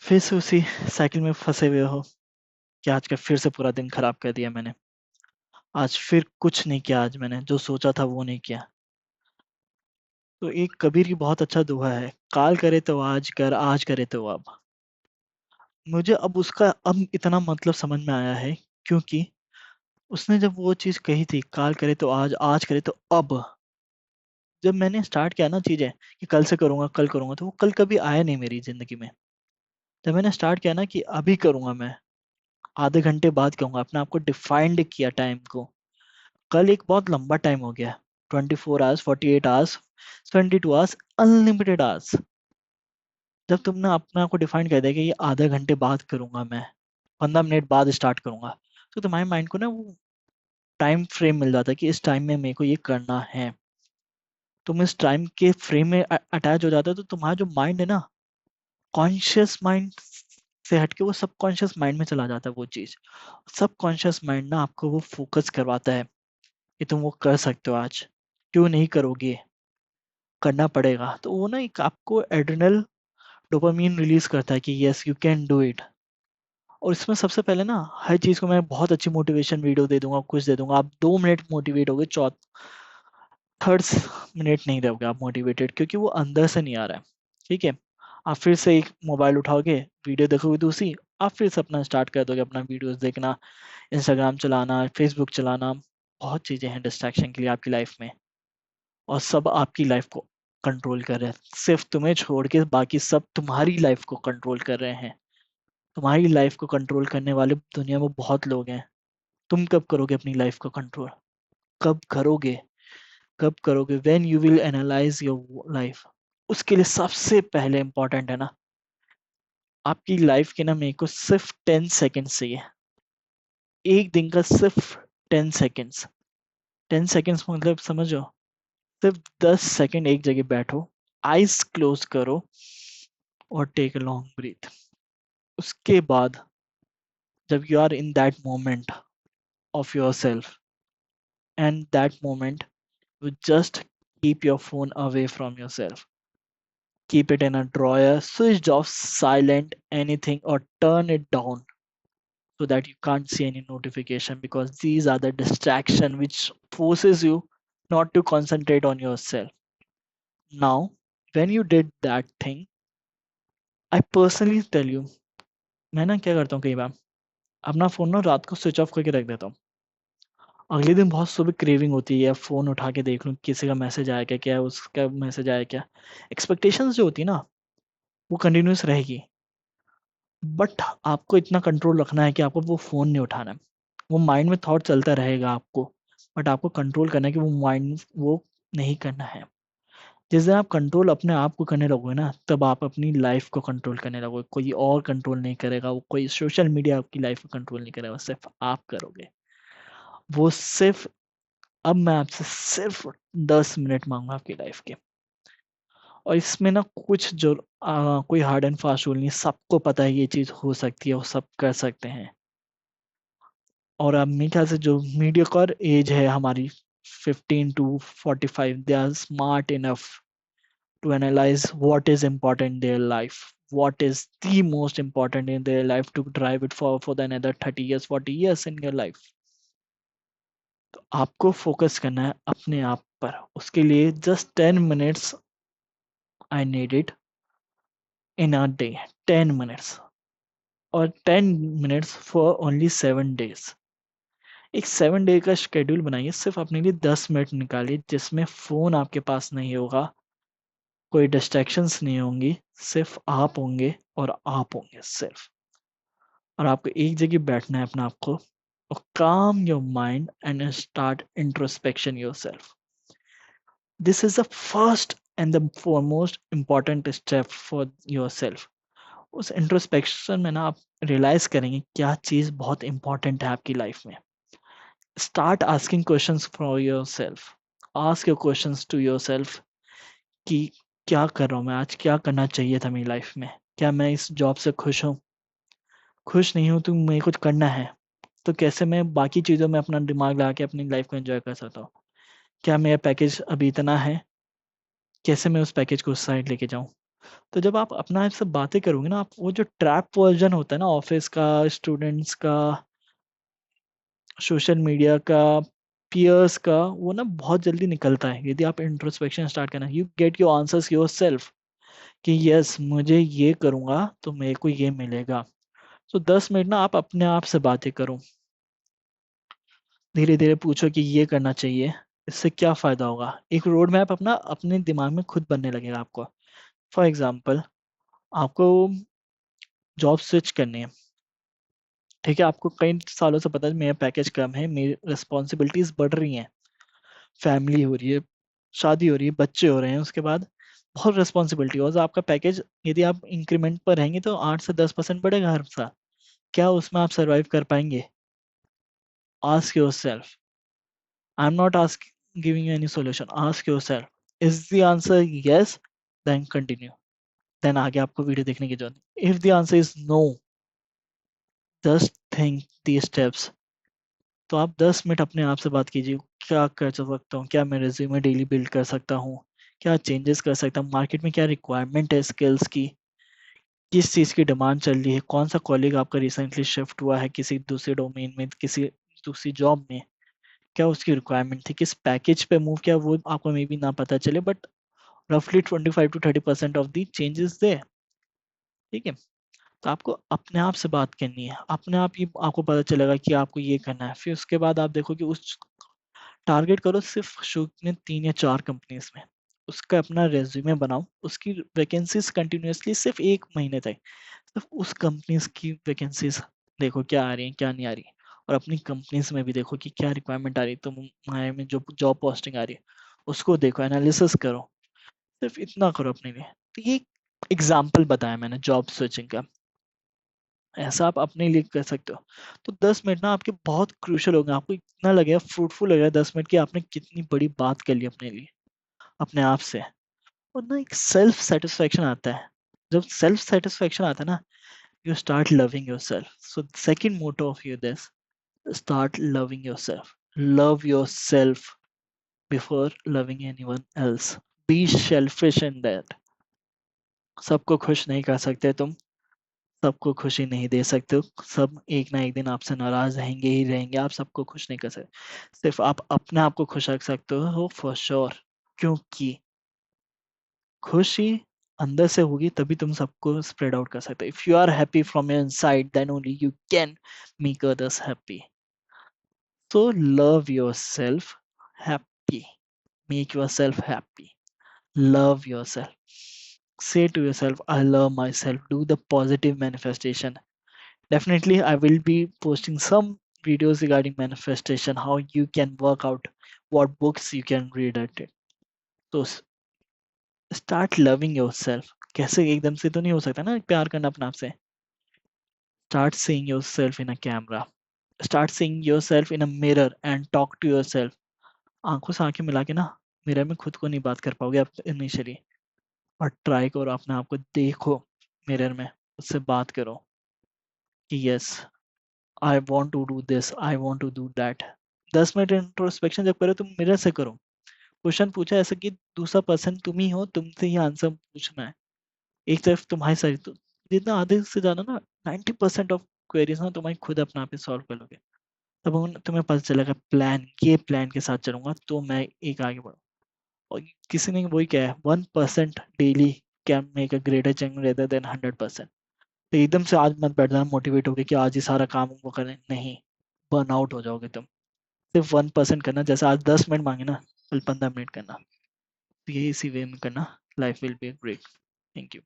फिर से उसी साइकिल में फंसे हुए हो कि आज का फिर से पूरा दिन खराब कर दिया मैंने। आज फिर कुछ नहीं किया, आज मैंने जो सोचा था वो नहीं किया। तो एक कबीर की बहुत अच्छा दोहा है, काल करे तो आज कर, आज करे तो अब। मुझे अब उसका अब इतना मतलब समझ में आया है, क्योंकि उसने जब वो चीज कही थी, काल करे तो आज, आज करे तो अब। जब मैंने स्टार्ट किया ना चीजें कि कल से करूंगा, कल करूंगा, तो वो कल कभी आया नहीं मेरी जिंदगी में। जब मैंने स्टार्ट किया ना कि अभी करूंगा मैं, आधे घंटे बाद करूंगा, अपने आप को डिफाइंड किया टाइम को। कल एक बहुत लंबा टाइम हो गया, 24 hours, 48 hours, 72 hours, unlimited hours. जब तुमने अपने आप को डिफाइन कर दिया कि ये आधे घंटे बाद करूंगा मैं, 15 मिनट बाद स्टार्ट करूंगा, तो तुम्हारे माइंड को ना वो टाइम फ्रेम मिल जाता है कि इस टाइम में मेरे को ये करना है। तुम इस टाइम के फ्रेम में अटैच हो जाता है, तो तुम्हारा जो माइंड है ना, कॉन्शियस माइंड से हटके वो सबकॉन्शियस माइंड में चला जाता है वो चीज। सबकॉन्शियस माइंड ना आपको वो फोकस करवाता है कि तुम वो कर सकते हो, आज क्यों नहीं करोगे, करना पड़ेगा। तो वो ना एक आपको एड्रेनल डोपामीन रिलीज करता है कि yes you can do it. और इसमें सबसे पहले ना, हर चीज को मैं बहुत अच्छी मोटिवेशन वीडियो दे दूंगा, कुछ दे दूंगा, आप 2 मिनट मोटिवेट होगे, चौथ थर्ड मिनट नहीं रहोगे आप मोटिवेटेड, क्योंकि वो अंदर से नहीं आ रहा है। ठीक है, आप फिर से एक मोबाइल उठाओगे, वीडियो देखोगे दूसरी, आप फिर से अपना स्टार्ट कर दोगे अपना वीडियोस देखना, इंस्टाग्राम चलाना, फेसबुक चलाना। बहुत चीजें हैं डिस्ट्रैक्शन के लिए आपकी लाइफ में, और सब आपकी लाइफ को कंट्रोल कर रहे हैं। सिर्फ तुम्हें छोड़ के बाकी सब तुम्हारी लाइफ को कंट्रोल कर रहे हैं। तुम्हारी लाइफ को कंट्रोल करने वाले दुनिया में बहुत लोग हैं। तुम कब करोगे अपनी लाइफ को कंट्रोल? कब करोगे? कब करोगे? When you will analyse your life. उसके लिए सबसे पहले इंपॉर्टेंट है ना, आपकी लाइफ के ना मेरे को सिर्फ 10 सेकेंड्स चाहिए। एक दिन का सिर्फ 10 सेकेंड्स। 10 सेकेंड्स मतलब समझो, सिर्फ 10 सेकेंड एक जगह बैठो, आइज क्लोज करो, और टेक अ लॉन्ग ब्रीथ। उसके बाद जब you are in that moment of yourself, and that moment, you just keep your phone away from yourself. Keep it in a drawer, switch off, silent, anything, or turn it down so that you can't see any notification, because these are the distraction which forces you not to concentrate on yourself. Now, when you did that thing, I personally tell you, मैं ना क्या करता हूँ कई बार, अपना phone ना रात को स्विच ऑफ करके रख देता हूँ। अगले दिन बहुत सुबह क्रेविंग होती है, फोन उठा के देख लूँ किसी का मैसेज आया क्या, क्या है उसका मैसेज आया क्या। एक्सपेक्टेशंस जो होती है ना, वो कंटिन्यूस रहेगी। बट आपको इतना कंट्रोल रखना है कि आपको वो फ़ोन नहीं उठाना है। वो माइंड में थॉट चलता रहेगा आपको, बट आपको कंट्रोल करना है कि वो माइंड वो नहीं करना है। जिस दिन आप कंट्रोल अपने आप को करने लगोगे ना, तब आप अपनी लाइफ को कंट्रोल करने लगोगे। कोई और कंट्रोल नहीं करेगा, वो कोई सोशल मीडिया आपकी लाइफ को कंट्रोल नहीं करेगा, सिर्फ आप करोगे। वो सिर्फ, अब मैं आपसे सिर्फ 10 मिनट मांगूंगा आपकी लाइफ के। और इसमें ना कुछ जो कोई हार्ड एंड फास्ट रूल नहीं, सबको पता है ये चीज़ हो सकती है, वो सब कर सकते हैं। और अब मेरे ख्याल से जो मीडियोकर एज है हमारी, 15 to 45, they are smart enough to analyse what is important in their life, what is the most important in their life, to drive it for the another 30 years, 40 years in your life. तो आपको focus करना है अपने आप पर। उसके लिए just 10 minutes I need it in a day. 10 minutes, और 10 मिनट्स फॉर ओनली 7 डेज। एक 7 डे का शेड्यूल बनाइए, सिर्फ अपने लिए 10 मिनट निकालिए, जिसमें फोन आपके पास नहीं होगा, कोई डिस्ट्रैक्शंस नहीं होंगी, सिर्फ आप होंगे और आप होंगे सिर्फ। और आपको एक जगह बैठना है अपने आप को, और काम your mind and start introspection your self. This is the first and the foremost important step for your self. उस इंट्रोस्पेक्शन में ना आप रियलाइज करेंगे क्या चीज़ बहुत इंपॉर्टेंट है आपकी लाइफ में। Start asking questions for yourself. Ask your questions to yourself कि क्या कर रहा हूँ मैं आज, क्या करना चाहिए था मेरी लाइफ में, क्या मैं इस जॉब से खुश हूँ? खुश नहीं हूँ तो मुझे कुछ करना है, तो कैसे मैं बाकी चीज़ों में अपना दिमाग लगा के अपनी लाइफ को एंजॉय कर सकता हूँ? क्या मेरा पैकेज अभी इतना है, कैसे मैं उस पैकेज को उस साइड लेके जाऊँ? तो जब आप अपना आप से बातें करोगे ना, आप वो जो ट्रैप वर्जन होता है ना ऑफिस का, स्टूडेंट्स का, सोशल मीडिया का, पियर्स का, वो ना बहुत जल्दी निकलता है यदि आप इंट्रोस्पेक्शन स्टार्ट करना। You get your answers your self कि यस मुझे ये करूंगा तो मेरे को ये मिलेगा। तो 10 मिनट ना आप अपने आप से बातें करो, धीरे धीरे पूछो कि ये करना चाहिए, इससे क्या फायदा होगा। एक रोड मैप अपना अपने दिमाग में खुद बनने लगेगा आपको। फॉर एग्जाम्पल, आपको जॉब स्विच करनी है, ठीक है, आपको कई सालों से पता है मेरा पैकेज कम है, मेरी रिस्पॉन्सिबिलिटीज बढ़ रही हैं, फैमिली हो रही है, शादी हो रही है, बच्चे हो रहे हैं, उसके बाद बहुत रिस्पॉन्सिबिलिटी हो, तो आपका पैकेज यदि आप इंक्रीमेंट पर रहेंगे तो 8 से 10% बढ़ेगा हर साल। क्या उसमें आप सरवाइव कर पाएंगे? Ask yourself. I am not ask giving you any solution, ask yourself. Is the answer yes, then continue, then आगे आपको वीडियो देखने की जरूरत नहीं। If the answer is no, just think the steps. तो आप 10 minute अपने आप से बात कीजिए, क्या कर सकता हूँ, क्या मैं रिज्यूमे डेली बिल्ड कर सकता हूँ, क्या चेंजेस कर सकता हूँ, मार्केट में क्या रिक्वायरमेंट है स्किल्स की, किस चीज़ की डिमांड चल रही है, कौन सा कॉलीग आपका रिसेंटली शिफ्ट हुआ है किसी दूसरे डोमेन में, किसी दूसरी जॉब में, क्या उसकी रिक्वायरमेंट थी, किस पैकेज पे मूव किया, वो आपको मे बी ना पता चले, बट रफली 25 to 30% ऑफ दी चेंजेस दे। ठीक है, तो आपको अपने आप से बात करनी है, अपने आप ही आपको पता चलेगा कि आपको ये करना है। फिर उसके बाद आप देखो कि उस टारगेट करो सिर्फ शुरू में 3 या 4 कंपनीज में, उसका अपना रेज्यूमे बनाओ, उसकी वैकेंसीज कंटिन्यूअसली सिर्फ 1 महीने तक, सिर्फ उस कंपनीज की वैकेंसीज देखो क्या आ रही है क्या नहीं आ रही है, और अपनी कंपनीज में भी देखो कि क्या रिक्वायरमेंट आ रही है, तो हमारे में जो जॉब पोस्टिंग आ रही है उसको देखो, एनालिसिस करो, सिर्फ इतना करो अपने लिए। तो ये एग्जाम्पल बताया मैंने जॉब सर्चिंग का, ऐसा आप अपने लिए कर सकते हो। तो 10 मिनट ना आपके बहुत क्रूशल होंगे, आपको इतना लगेगा फ्रूटफुल लगेगा 10 मिनट की आपने कितनी बड़ी बात कर ली अपने लिए, अपने आप से। और ना एक सेल्फ सेटिस्फेक्शन आता है, जब सेल्फ सेटिस्फेक्शन आता है ना, you start loving yourself. So the second motto of you this, start loving yourself. Love yourself before loving anyone else. Be selfish in that. सबको खुश नहीं कर सकते तुम, सबको खुशी नहीं दे सकते हो, सब एक ना एक दिन आपसे नाराज रहेंगे ही रहेंगे, आप सबको खुश नहीं कर सकते, सिर्फ आप अपने आप को खुश रख सकते हो फॉर श्योर। क्योंकि खुशी अंदर से होगी तभी तुम सबको स्प्रेड आउट कर सकते हो। If you are happy from your inside then only you can make others happy. So love yourself happy, make yourself happy, love yourself, say to yourself I love myself, do the positive manifestation. Definitely I will be posting some videos regarding manifestation, how you can work out, what books you can read at it. So start loving yourself. कैसे एकदम से तो नहीं हो सकता ना प्यार करना अपने आप से। Start seeing yourself in a camera, start seeing yourself in a mirror and talk to yourself. आंखों से आंखें मिला के ना मिरर में खुद को नहीं बात कर पाओगे आप इनिशियली, और ट्राई करो अपने आप को देखो मिरर में, उससे बात करो कि yes I want to do this, I want to do that. 10 minute introspection जब करो तुम मिरर से करो, क्वेश्चन पूछा ऐसा कि दूसरा पर्सन तुम ही हो, तुमसे ही आंसर पूछना है, एक तरफ तुम्हारी सारी तो जितना आधे से ज्यादा ना 90% ऑफ क्वेरीज ना तुम्हारी खुद अपने आप ही सॉल्व कर लोगे। तब तुम्हें पता चलेगा प्लान, ये प्लान के साथ चलूंगा तो मैं एक आगे बढ़ूँ। और किसी ने वही कहा है 1% daily can make a greater change rather than 100%। तो एकदम से आज मत बैठ जाना मोटिवेट होके कि आज ही सारा काम वो करें, नहीं, बर्न आउट हो जाओगे तुम। सिर्फ 1% करना, जैसे आज 10 मिनट मांगे ना, कल 15 मिनट करना, तो ये इसी वे में करना, life will be great. Thank you.